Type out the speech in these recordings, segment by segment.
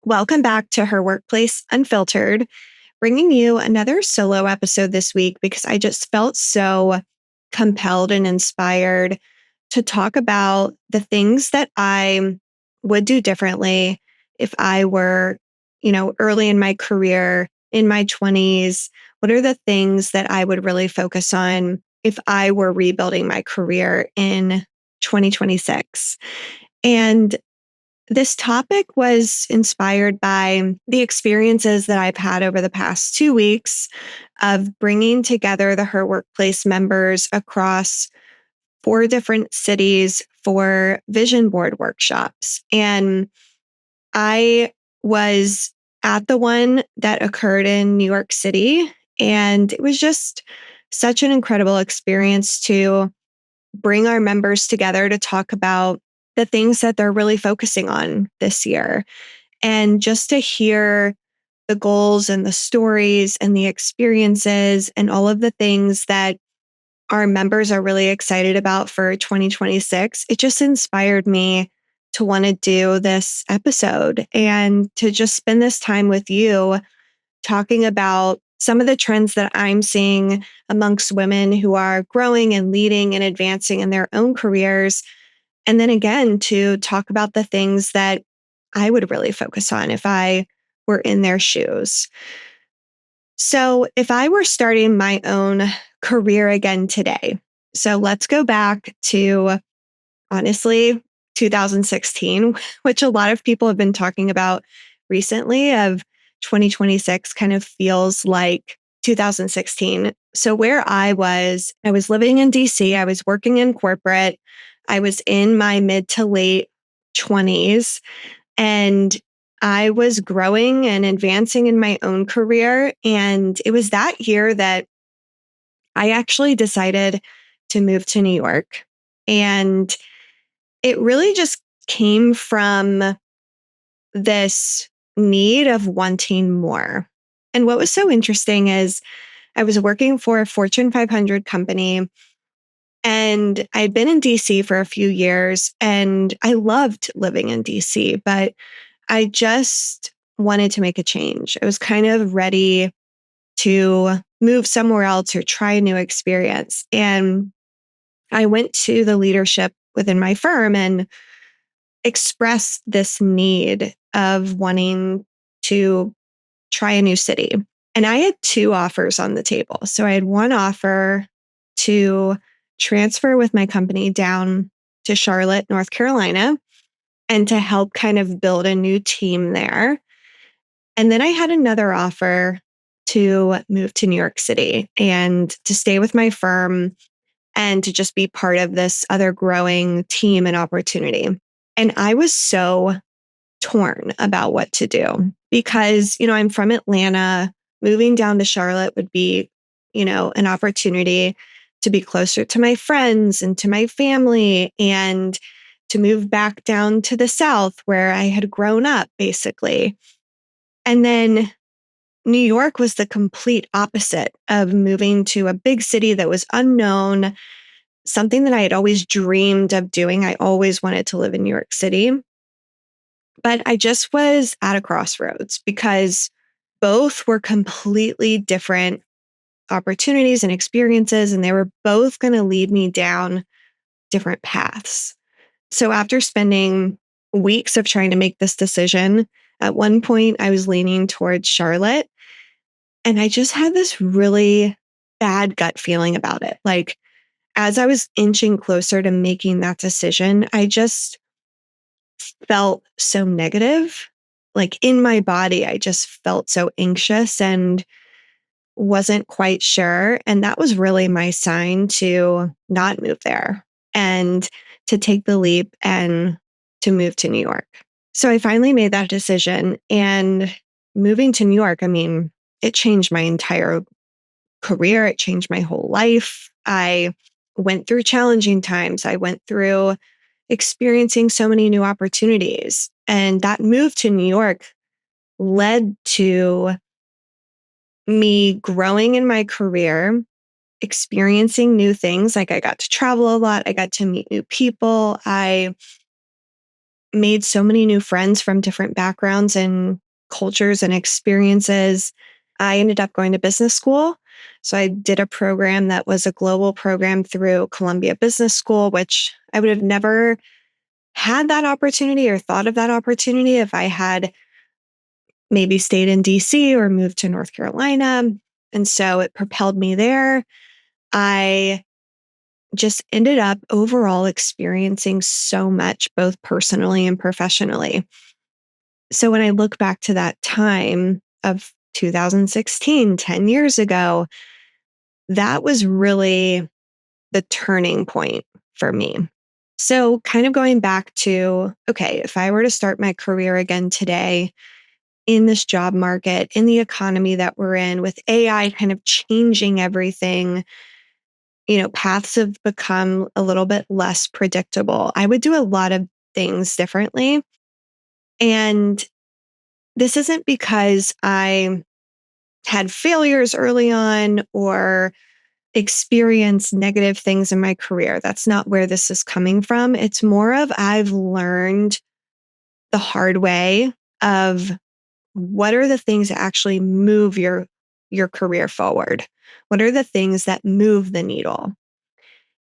Welcome back to Her Workplace Unfiltered, bringing you another solo episode this week because I just felt so compelled and inspired to talk about the things that I would do differently if I were, early in my career, in my 20s. What are the things that I would really focus on if I were rebuilding my career in 2026? And this topic was inspired by the experiences that I've had over the past 2 weeks of bringing together the Her Workplace members across 4 different cities for vision board workshops. And I was at the one that occurred in New York City. And it was just such an incredible experience to bring our members together to talk about the things that they're really focusing on this year. And just to hear the goals and the stories and the experiences and all of the things that our members are really excited about for 2026, it just inspired me to want to do this episode and to just spend this time with you talking about some of the trends that I'm seeing amongst women who are growing and leading and advancing in their own careers. And then again, to talk about the things that I would really focus on if I were in their shoes. So, if I were starting my own career again today, so let's go back to honestly 2016, which a lot of people have been talking about recently, of 2026 kind of feels like 2016. So, where I was living in DC, I was working in corporate, I was in my mid to late 20s, and I was growing and advancing in my own career. And it was that year that I actually decided to move to New York. And it really just came from this need of wanting more. And what was so interesting is I was working for a Fortune 500 company, and I'd been in DC for a few years and I loved living in DC, but I just wanted to make a change. I was kind of ready to move somewhere else or try a new experience. And I went to the leadership within my firm and expressed this need of wanting to try a new city. And I had 2 offers on the table. So I had one offer to transfer with my company down to Charlotte, North Carolina, and to help kind of build a new team there. And then I had another offer to move to New York City and to stay with my firm and to just be part of this other growing team and opportunity. And I was so torn about what to do because, I'm from Atlanta. Moving down to Charlotte would be, an opportunity to be closer to my friends and to my family and to move back down to the South where I had grown up, basically. And then New York was the complete opposite of moving to a big city that was unknown, something that I had always dreamed of doing. I always wanted to live in New York City. But I just was at a crossroads because both were completely different opportunities and experiences, and they were both going to lead me down different paths. So after spending weeks of trying to make this decision, at one point I was leaning towards Charlotte, and I just had this really bad gut feeling about it. Like, as I was inching closer to making that decision, I just felt so negative. Like in my body, I just felt so anxious and wasn't quite sure. And that was really my sign to not move there and to take the leap and to move to New York. So I finally made that decision. And moving to New York, it changed my entire career. It changed my whole life. I went through challenging times. I went through experiencing so many new opportunities. And that move to New York led to me growing in my career, experiencing new things. Like I got to travel a lot. I got to meet new people. I made so many new friends from different backgrounds and cultures and experiences. I ended up going to business school. So I did a program that was a global program through Columbia Business School, which I would have never had that opportunity or thought of that opportunity if I had maybe stayed in DC or moved to North Carolina. And so it propelled me there. I just ended up overall experiencing so much, both personally and professionally. So when I look back to that time of 2016, 10 years ago, that was really the turning point for me. So, kind of going back to, okay, if I were to start my career again today in this job market, in the economy that we're in, with AI kind of changing everything, paths have become a little bit less predictable. I would do a lot of things differently. And this isn't because I had failures early on or experienced negative things in my career. That's not where this is coming from. It's more of I've learned the hard way of what are the things that actually move your career forward? What are the things that move the needle?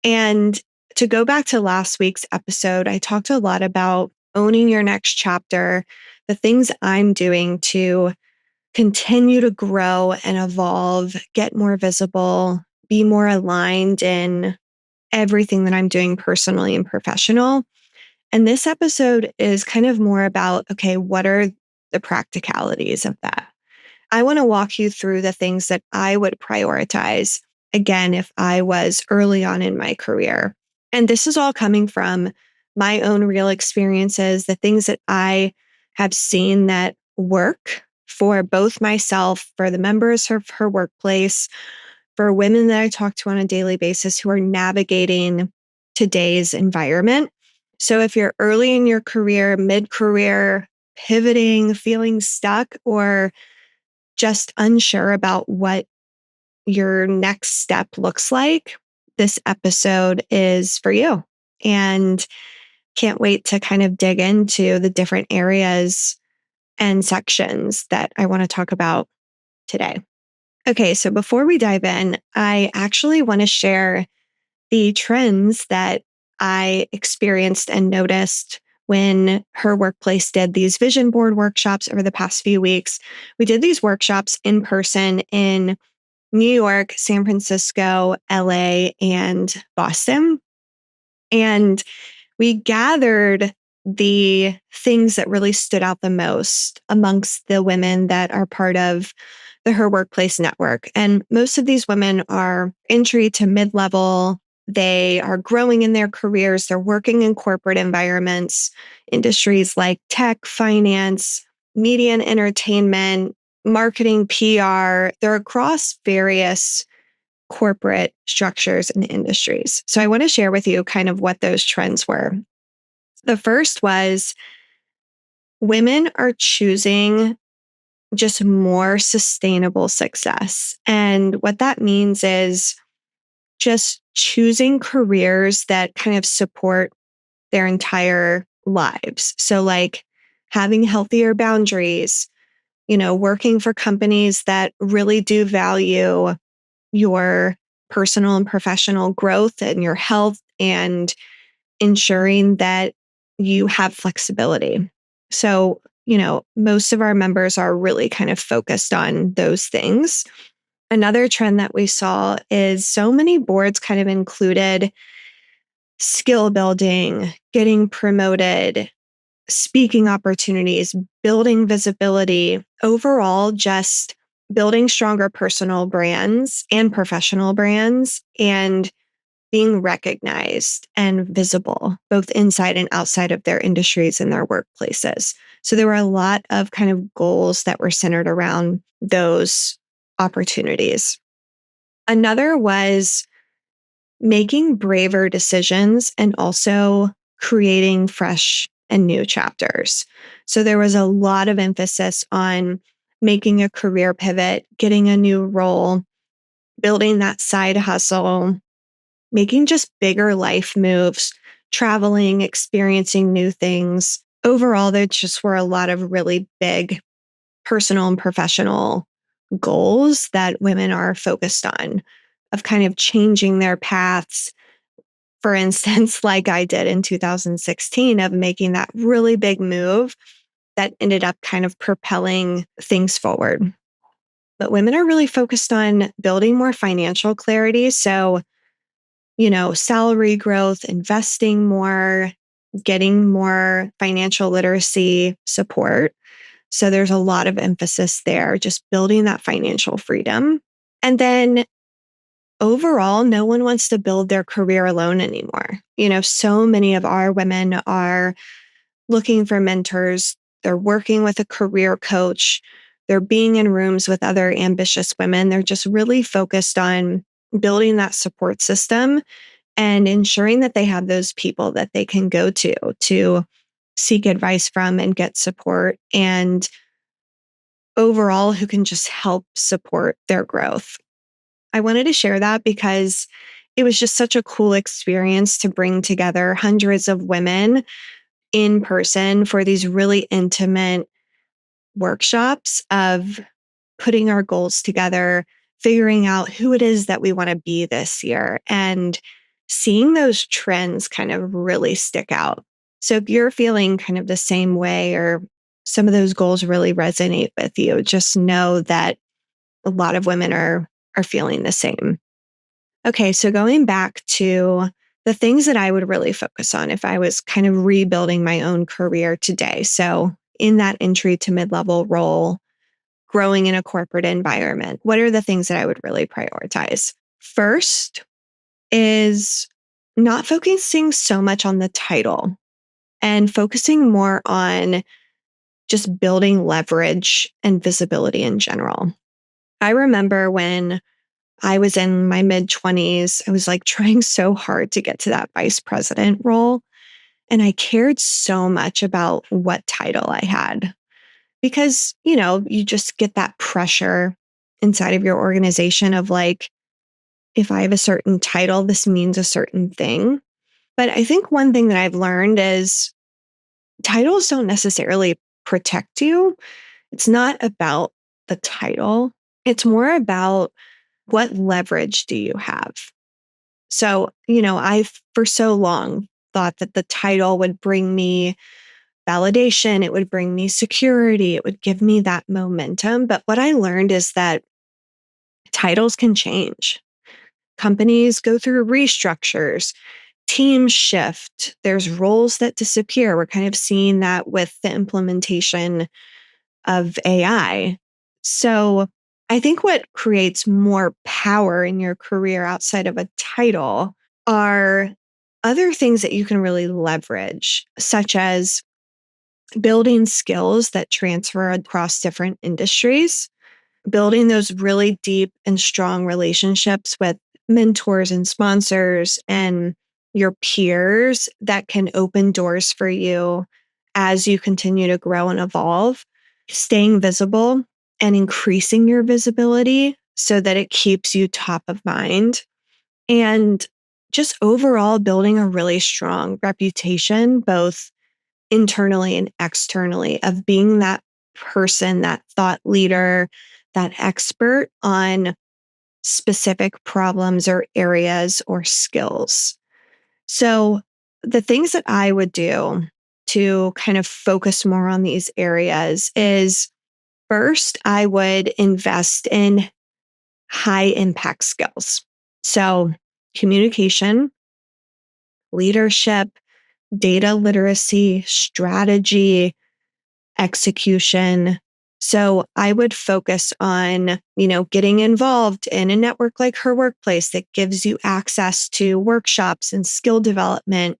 And to go back to last week's episode, I talked a lot about owning your next chapter, the things I'm doing to continue to grow and evolve, get more visible, be more aligned in everything that I'm doing personally and professional. And this episode is kind of more about, okay, what are the practicalities of that? I want to walk you through the things that I would prioritize again if I was early on in my career. And this is all coming from my own real experiences, the things that I have seen that work for both myself, for the members of her workplace, for women that I talk to on a daily basis who are navigating today's environment. So if you're early in your career, mid-career, pivoting, feeling stuck, or just unsure about what your next step looks like, this episode is for you. And can't wait to kind of dig into the different areas and sections that I want to talk about today. Okay, so before we dive in, I actually want to share the trends that I experienced and noticed when her workplace did these vision board workshops over the past few weeks. We did these workshops in person in New York, San Francisco, LA, and Boston. And we gathered the things that really stood out the most amongst the women that are part of the Her Workplace network. And most of these women are entry to mid-level. They are growing in their careers. They're working in corporate environments, industries like tech, finance, media and entertainment, marketing, PR. They're across various corporate structures and industries. So I want to share with you kind of what those trends were. The first was women are choosing just more sustainable success. And what that means is just choosing careers that kind of support their entire lives. So, like having healthier boundaries, working for companies that really do value your personal and professional growth and your health and ensuring that you have flexibility. So, most of our members are really kind of focused on those things. Another trend that we saw is so many boards kind of included skill building, getting promoted, speaking opportunities, building visibility, overall, just building stronger personal brands and professional brands and being recognized and visible, both inside and outside of their industries and their workplaces. So there were a lot of kind of goals that were centered around those opportunities. Another was making braver decisions and also creating fresh and new chapters. So there was a lot of emphasis on making a career pivot, getting a new role, building that side hustle, making just bigger life moves, traveling, experiencing new things. overall, there just were a lot of really big personal and professional goals that women are focused on of kind of changing their paths. For instance, like I did in 2016, of making that really big move that ended up kind of propelling things forward. But women are really focused on building more financial clarity. So, salary growth, investing more, getting more financial literacy support. So there's a lot of emphasis there, just building that financial freedom. And then overall, no one wants to build their career alone anymore. So many of our women are looking for mentors. They're working with a career coach. They're being in rooms with other ambitious women. They're just really focused on building that support system and ensuring that they have those people that they can go to seek advice from and get support, and overall who can just help support their growth. I wanted to share that because it was just such a cool experience to bring together hundreds of women in person for these really intimate workshops of putting our goals together, figuring out who it is that we want to be this year, and seeing those trends kind of really stick out. So if you're feeling kind of the same way, or some of those goals really resonate with you, just know that a lot of women are feeling the same. Okay, so going back to the things that I would really focus on if I was kind of rebuilding my own career today. So in that entry to mid-level role, growing in a corporate environment, what are the things that I would really prioritize? First is not focusing so much on the title and focusing more on just building leverage and visibility in general. I remember when I was in my mid 20s, I was like trying so hard to get to that vice president role. And I cared so much about what title I had because, you just get that pressure inside of your organization of like, if I have a certain title, this means a certain thing. But I think one thing that I've learned is titles don't necessarily protect you. It's not about the title, it's more about what leverage do you have? So, I've for so long thought that the title would bring me validation, it would bring me security, it would give me that momentum. But what I learned is that titles can change. Companies go through restructures, teams shift, there's roles that disappear. We're kind of seeing that with the implementation of AI. So I think what creates more power in your career outside of a title are other things that you can really leverage, such as building skills that transfer across different industries, building those really deep and strong relationships with mentors and sponsors and your peers that can open doors for you as you continue to grow and evolve, staying visible and increasing your visibility so that it keeps you top of mind, and just overall building a really strong reputation, both internally and externally, of being that person, that thought leader, that expert on specific problems or areas or skills. So, the things that I would do to kind of focus more on these areas is first, I would invest in high impact skills. So, communication, leadership, data literacy, strategy, execution. So I would focus on, getting involved in a network like Her Workplace that gives you access to workshops and skill development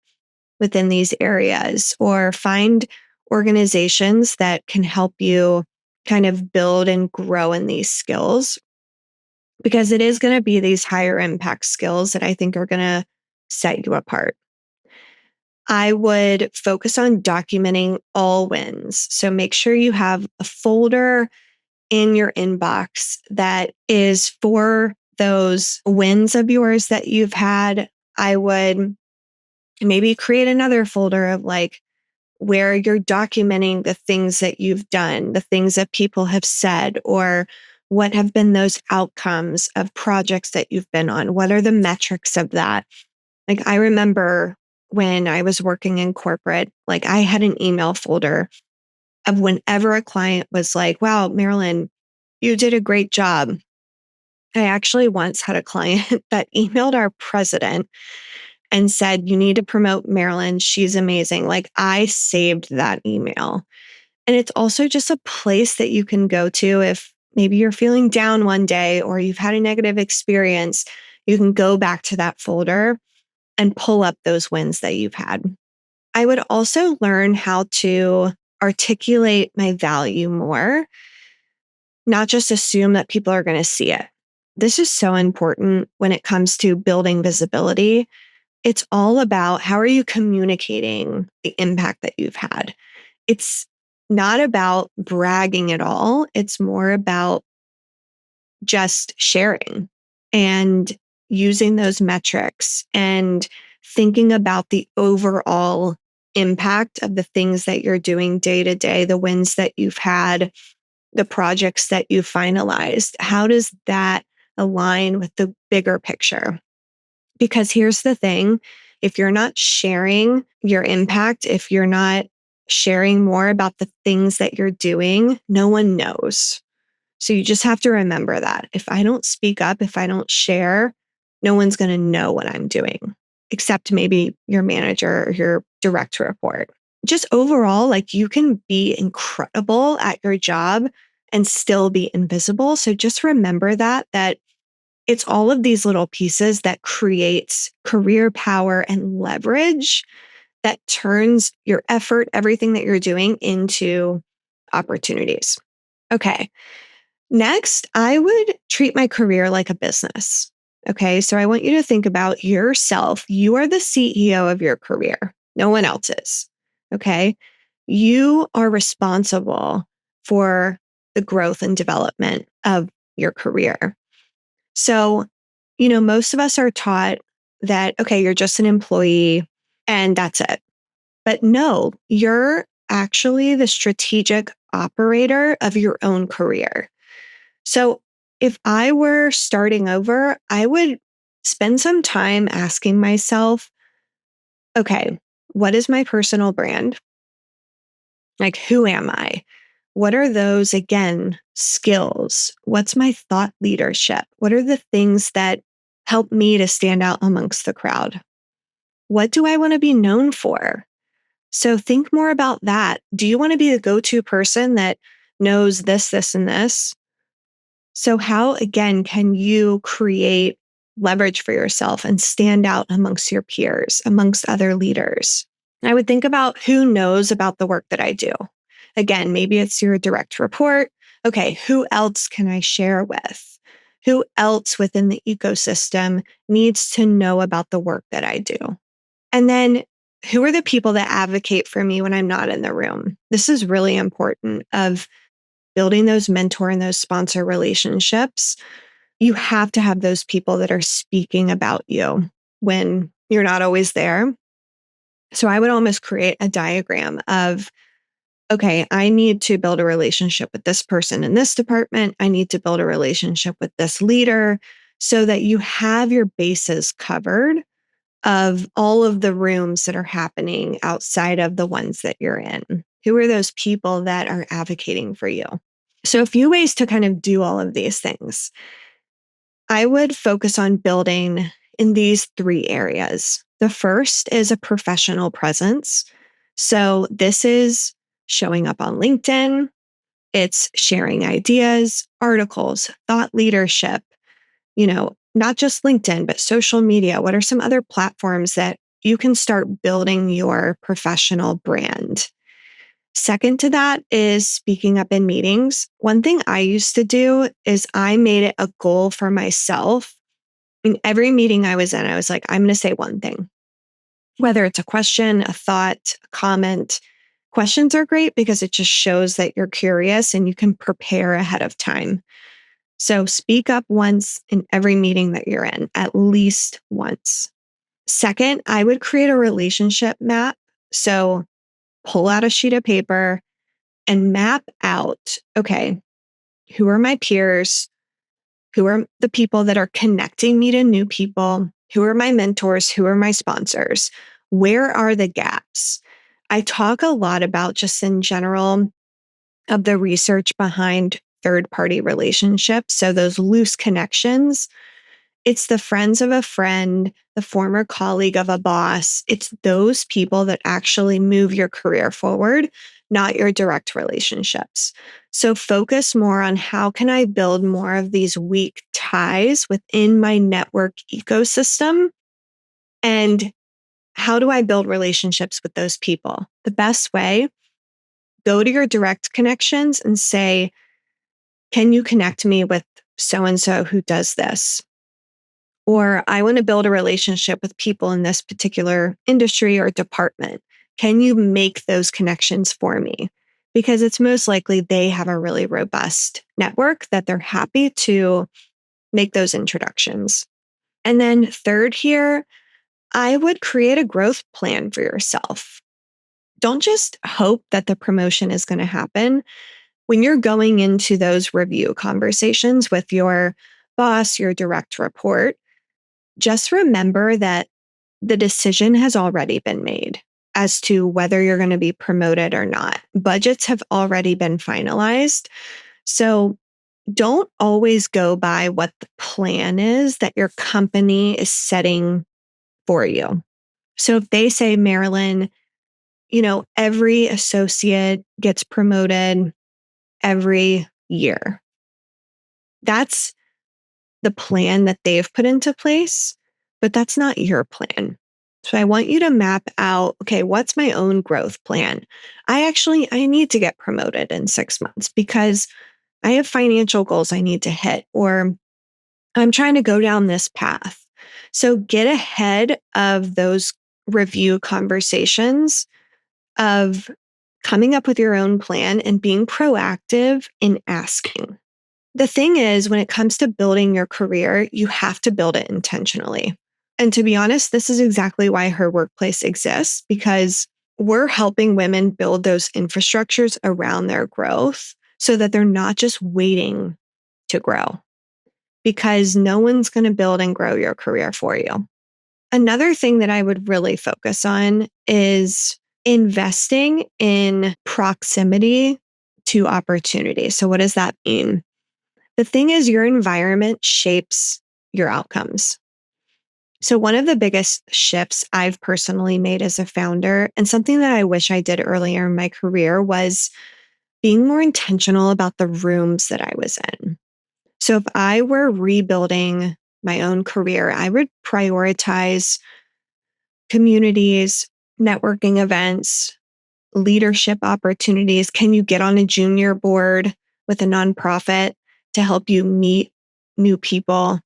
within these areas, or find organizations that can help you kind of build and grow in these skills, because it is going to be these higher impact skills that I think are going to set you apart. I would focus on documenting all wins. So make sure you have a folder in your inbox that is for those wins of yours that you've had. I would maybe create another folder of like where you're documenting the things that you've done, the things that people have said, or what have been those outcomes of projects that you've been on? What are the metrics of that? Like, I remember when I was working in corporate, like I had an email folder of whenever a client was like, wow, Marilynn, you did a great job. I actually once had a client that emailed our president and said, you need to promote Marilynn. She's amazing. Like, I saved that email. And it's also just a place that you can go to if maybe you're feeling down one day or you've had a negative experience. You can go back to that folder and pull up those wins that you've had. I would also learn how to articulate my value more, not just assume that people are going to see it. This is so important when it comes to building visibility. It's all about how are you communicating the impact that you've had. It's not about bragging at all. It's more about just sharing and using those metrics and thinking about the overall impact of the things that you're doing day to day, the wins that you've had, the projects that you finalized. How does that align with the bigger picture? Because here's the thing, if you're not sharing your impact, if you're not sharing more about the things that you're doing, no one knows. So you just have to remember that. If I don't speak up, if I don't share, no one's going to know what I'm doing, except maybe your manager or your direct report. Just overall, like, you can be incredible at your job and still be invisible. So just remember that it's all of these little pieces that creates career power and leverage that turns your effort, everything that you're doing, into opportunities. Okay. Next, I would treat my career like a business. Okay. So I want you to think about yourself. You are the CEO of your career. No one else is. Okay. You are responsible for the growth and development of your career. So, most of us are taught that, okay, you're just an employee and that's it. But no, you're actually the strategic operator of your own career. So if I were starting over, I would spend some time asking myself, okay, what is my personal brand? Like, who am I? What are those, again, skills? What's my thought leadership? What are the things that help me to stand out amongst the crowd? What do I want to be known for? So think more about that. Do you want to be the go-to person that knows this, this, and this? So how, again, can you create leverage for yourself and stand out amongst your peers, amongst other leaders? I would think about who knows about the work that I do. Again, maybe it's your direct report. Okay, who else can I share with? Who else within the ecosystem needs to know about the work that I do? And then who are the people that advocate for me when I'm not in the room? This is really important of building those mentor and those sponsor relationships. You have to have those people that are speaking about you when you're not always there. So I would almost create a diagram of, okay, I need to build a relationship with this person in this department. I need to build a relationship with this leader so that you have your bases covered of all of the rooms that are happening outside of the ones that you're in. Who are those people that are advocating for you? So a few ways to kind of do all of these things. I would focus on building in these three areas. The first is a professional presence. So this is showing up on LinkedIn. It's sharing ideas, articles, thought leadership, not just LinkedIn, but social media. What are some other platforms that you can start building your professional brand? Second to that is speaking up in meetings. One thing I used to do is I made it a goal for myself. In every meeting I was in, I was like, I'm going to say one thing, whether it's a question, a thought, a comment. Questions are great because it just shows that you're curious and you can prepare ahead of time. So speak up once in every meeting that you're in, at least once. Second, I would create a relationship map. So pull out a sheet of paper and map out, okay, who are my peers? Who are the people that are connecting me to new people? Who are my mentors? Who are my sponsors? Where are the gaps? I talk a lot about just in general of the research behind third party relationships. So those loose connections, it's the friends of a friend, the former colleague of a boss. It's those people that actually move your career forward, not your direct relationships. So focus more on how can I build more of these weak ties within my network ecosystem, and how do I build relationships with those people? The best way, go to your direct connections and say, can you connect me with so and so who does this? Or I want to build a relationship with people in this particular industry or department. Can you make those connections for me? Because it's most likely they have a really robust network that they're happy to make those introductions. And then third here, I would create a growth plan for yourself. Don't just hope that the promotion is going to happen. When you're going into those review conversations with your boss, your direct report, just remember that the decision has already been made as to whether you're going to be promoted or not. Budgets have already been finalized. So don't always go by what the plan is that your company is setting for you. So if they say, Marilynn, every associate gets promoted every year, that's the plan that they've put into place, but that's not your plan. So I want you to map out, okay, what's my own growth plan? I need to get promoted in 6 months because I have financial goals I need to hit, or I'm trying to go down this path. So get ahead of those review conversations of coming up with your own plan and being proactive in asking. The thing is, when it comes to building your career, you have to build it intentionally. And to be honest, this is exactly why Her Workplace exists, because we're helping women build those infrastructures around their growth so that they're not just waiting to grow, because no one's going to build and grow your career for you. Another thing that I would really focus on is investing in proximity to opportunity. So what does that mean? The thing is, your environment shapes your outcomes. So one of the biggest shifts I've personally made as a founder, and something that I wish I did earlier in my career, was being more intentional about the rooms that I was in. So if I were rebuilding my own career, I would prioritize communities, networking events, leadership opportunities. Can you get on a junior board with a nonprofit to help you meet new people?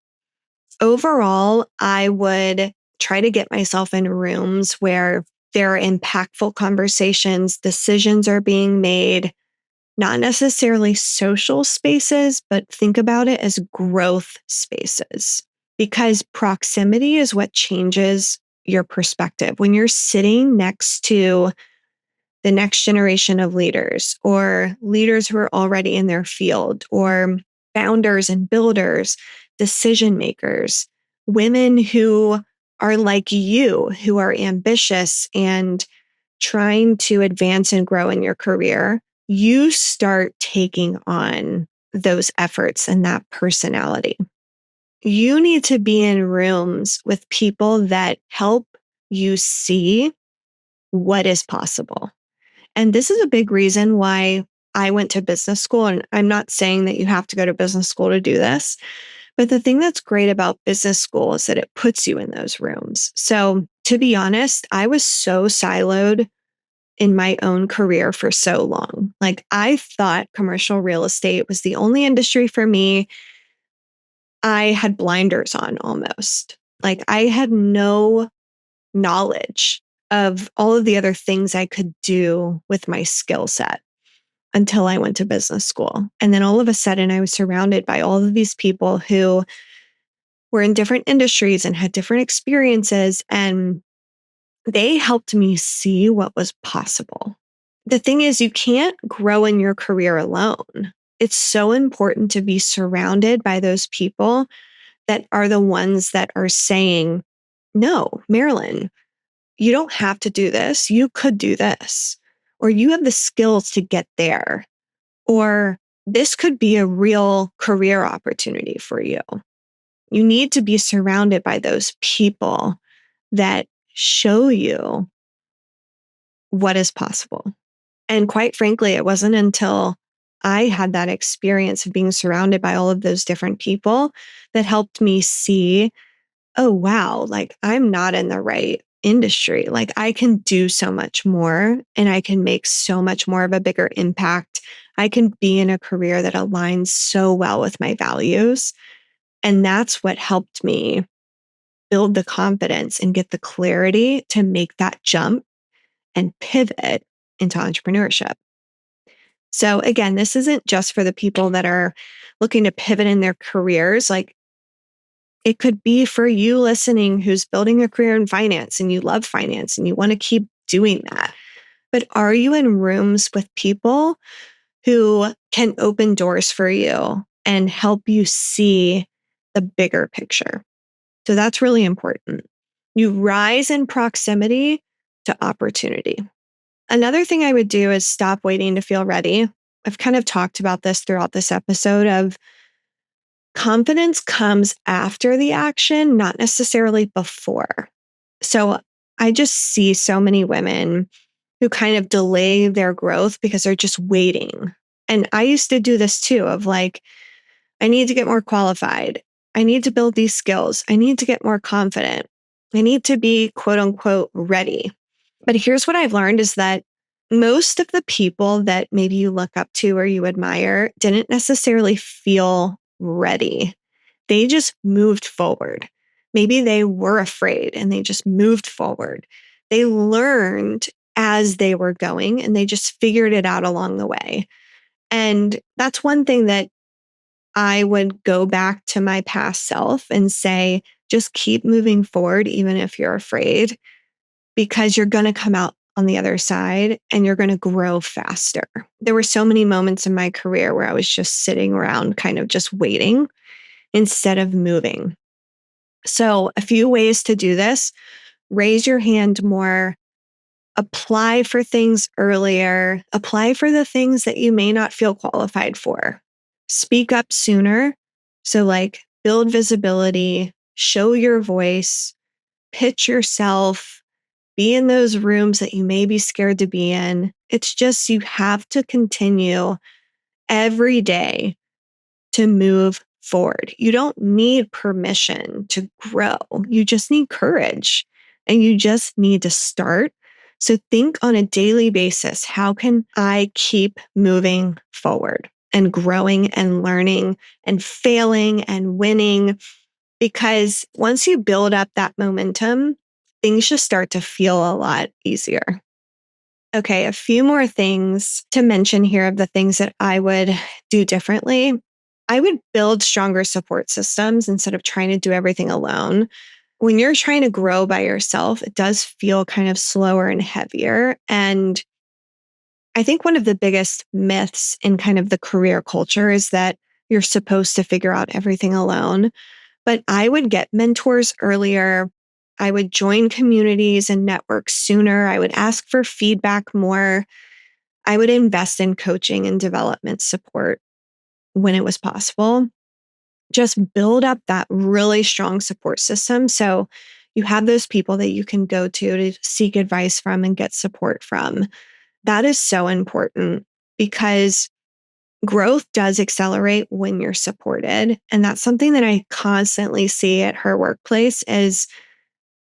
Overall, I would try to get myself in rooms where there are impactful conversations, decisions are being made, not necessarily social spaces, but think about it as growth spaces, because proximity is what changes your perspective. When you're sitting next to the next generation of leaders, or leaders who are already in their field, or founders and builders, decision makers, women who are like you, who are ambitious and trying to advance and grow in your career, you start taking on those efforts and that personality. You need to be in rooms with people that help you see what is possible. And this is a big reason why I went to business school. And I'm not saying that you have to go to business school to do this, but the thing that's great about business school is that it puts you in those rooms. So to be honest, I was so siloed in my own career for so long. Like, I thought commercial real estate was the only industry for me. I had blinders on almost. Like, I had no knowledge of all of the other things I could do with my skill set until I went to business school. And then all of a sudden, I was surrounded by all of these people who were in different industries and had different experiences. And they helped me see what was possible. the thing is, you can't grow in your career alone. It's so important to be surrounded by those people that are the ones that are saying, no, Marilynn, you don't have to do this. You could do this, or you have the skills to get there, or this could be a real career opportunity for you. You need to be surrounded by those people that show you what is possible. And quite frankly, it wasn't until I had that experience of being surrounded by all of those different people that helped me see, oh, wow, like I'm not in the right industry. Like I can do so much more and I can make so much more of a bigger impact. I can be in a career that aligns so well with my values. And that's what helped me build the confidence and get the clarity to make that jump and pivot into entrepreneurship. So again, this isn't just for the people that are looking to pivot in their careers. Like it could be for you listening who's building a career in finance and you love finance and you want to keep doing that. But are you in rooms with people who can open doors for you and help you see the bigger picture? So that's really important. You rise in proximity to opportunity. Another thing I would do is stop waiting to feel ready. I've kind of talked about this throughout this episode of confidence comes after the action, not necessarily before. So I just see so many women who kind of delay their growth because they're just waiting. And I used to do this too of like, I need to get more qualified. I need to build these skills. I need to get more confident. I need to be quote unquote ready. But here's what I've learned is that most of the people that maybe you look up to or you admire didn't necessarily feel ready. They just moved forward. Maybe they were afraid and they just moved forward. They learned as they were going and they just figured it out along the way. And that's one thing that I would go back to my past self and say, just keep moving forward, even if you're afraid, because you're going to come out on the other side and you're going to grow faster. There were so many moments in my career where I was just sitting around kind of just waiting instead of moving. So a few ways to do this: raise your hand more, apply for things earlier, apply for the things that you may not feel qualified for, speak up sooner. So like build visibility, show your voice, pitch yourself, be in those rooms that you may be scared to be in. It's just you have to continue every day to move forward. You don't need permission to grow. You just need courage and you just need to start. So think on a daily basis, how can I keep moving forward and growing and learning and failing and winning? Because once you build up that momentum, things just start to feel a lot easier. Okay, a few more things to mention here of the things that I would do differently. I would build stronger support systems instead of trying to do everything alone. When you're trying to grow by yourself, it does feel kind of slower and heavier. And I think one of the biggest myths in kind of the career culture is that you're supposed to figure out everything alone. But I would get mentors earlier. I would join communities and networks sooner. I would ask for feedback more. I would invest in coaching and development support when it was possible. Just build up that really strong support system. So you have those people that you can go to seek advice from and get support from. That is so important because growth does accelerate when you're supported. And that's something that I constantly see at her workplace is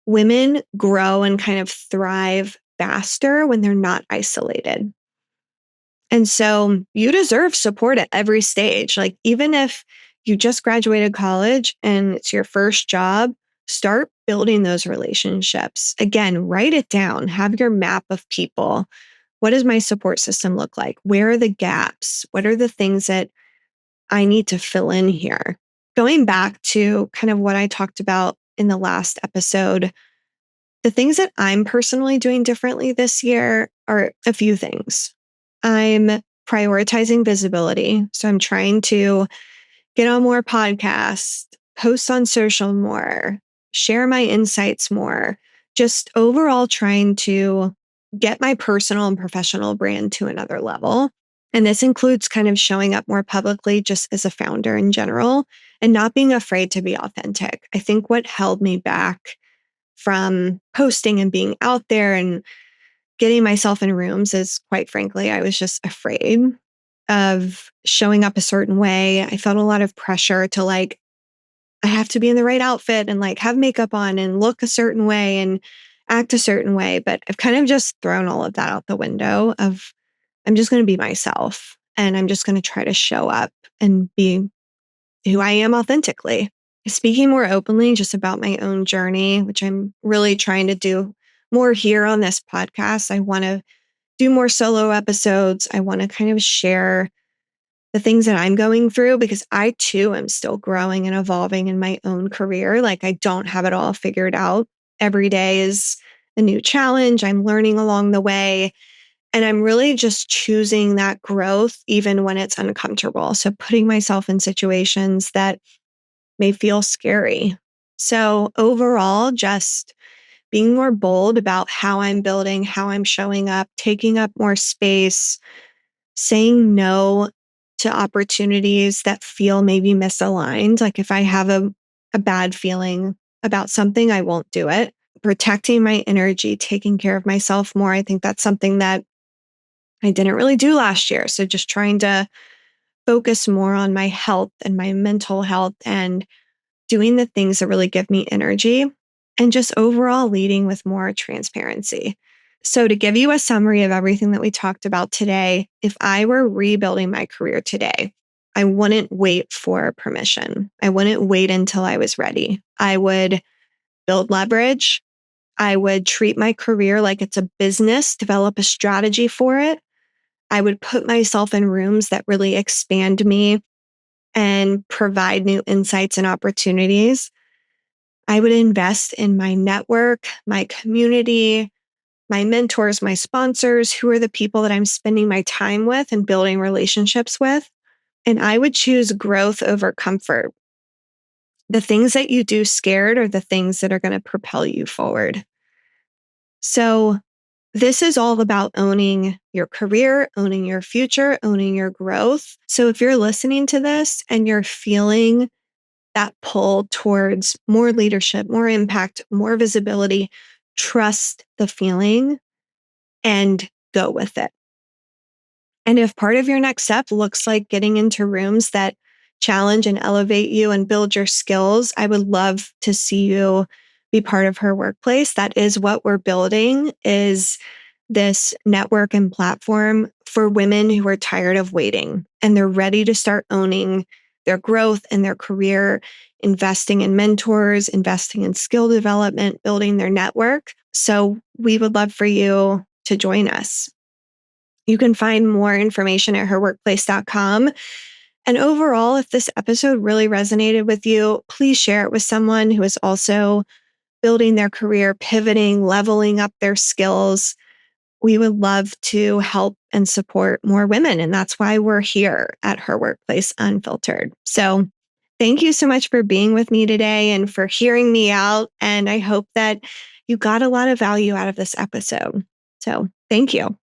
women grow and kind of thrive faster when they're not isolated. And so you deserve support at every stage. Like even if you just graduated college and it's your first job, start building those relationships. Again, write it down, have your map of people. What does my support system look like? Where are the gaps? What are the things that I need to fill in here? Going back to kind of what I talked about in the last episode, The things that I'm personally doing differently this year are a few things. I'm prioritizing visibility. So I'm trying to get on more podcasts, post on social more, share my insights more, just overall trying to get my personal and professional brand to another level. And this includes kind of showing up more publicly just as a founder in general and not being afraid to be authentic. I think what held me back from posting and being out there and getting myself in rooms is, quite frankly, I was just afraid of showing up a certain way. I felt a lot of pressure to I have to be in the right outfit and have makeup on and look a certain way and act a certain way. But I've kind of just thrown all of that out the window of I'm just going to be myself and I'm just going to try to show up and be who I am authentically. Speaking more openly just about my own journey, which I'm really trying to do more here on this podcast. I want to do more solo episodes. I want to kind of share the things that I'm going through because I too am still growing and evolving in my own career. I don't have it all figured out. Every day is a new challenge. I'm learning along the way. And I'm really just choosing that growth even when it's uncomfortable. So putting myself in situations that may feel scary. So overall, just being more bold about how I'm building, how I'm showing up, taking up more space, saying no to opportunities that feel maybe misaligned. If I have a bad feeling about something, I won't do it. Protecting my energy, taking care of myself more. I think that's something that I didn't really do last year. So just trying to focus more on my health and my mental health and doing the things that really give me energy and just overall leading with more transparency. So, to give you a summary of everything that we talked about today, if I were rebuilding my career today, I wouldn't wait for permission. I wouldn't wait until I was ready. I would build leverage. I would treat my career like it's a business, develop a strategy for it. I would put myself in rooms that really expand me and provide new insights and opportunities. I would invest in my network, my community, my mentors, my sponsors, who are the people that I'm spending my time with and building relationships with. And I would choose growth over comfort. The things that you do scared are the things that are going to propel you forward. So, this is all about owning your career, owning your future, owning your growth. So, if you're listening to this and you're feeling that pull towards more leadership, more impact, more visibility, trust the feeling and go with it. And if part of your next step looks like getting into rooms that challenge and elevate you and build your skills, I would love to see you be part of her workplace. That is what we're building, is this network and platform for women who are tired of waiting and they're ready to start owning their growth and their career, investing in mentors, investing in skill development, building their network. So we would love for you to join us. You can find more information at herworkplace.com. And overall, if this episode really resonated with you, please share it with someone who is also building their career, pivoting, leveling up their skills. We would love to help and support more women. And that's why we're here at Her Workplace Unfiltered. So thank you so much for being with me today and for hearing me out. And I hope that you got a lot of value out of this episode. So thank you.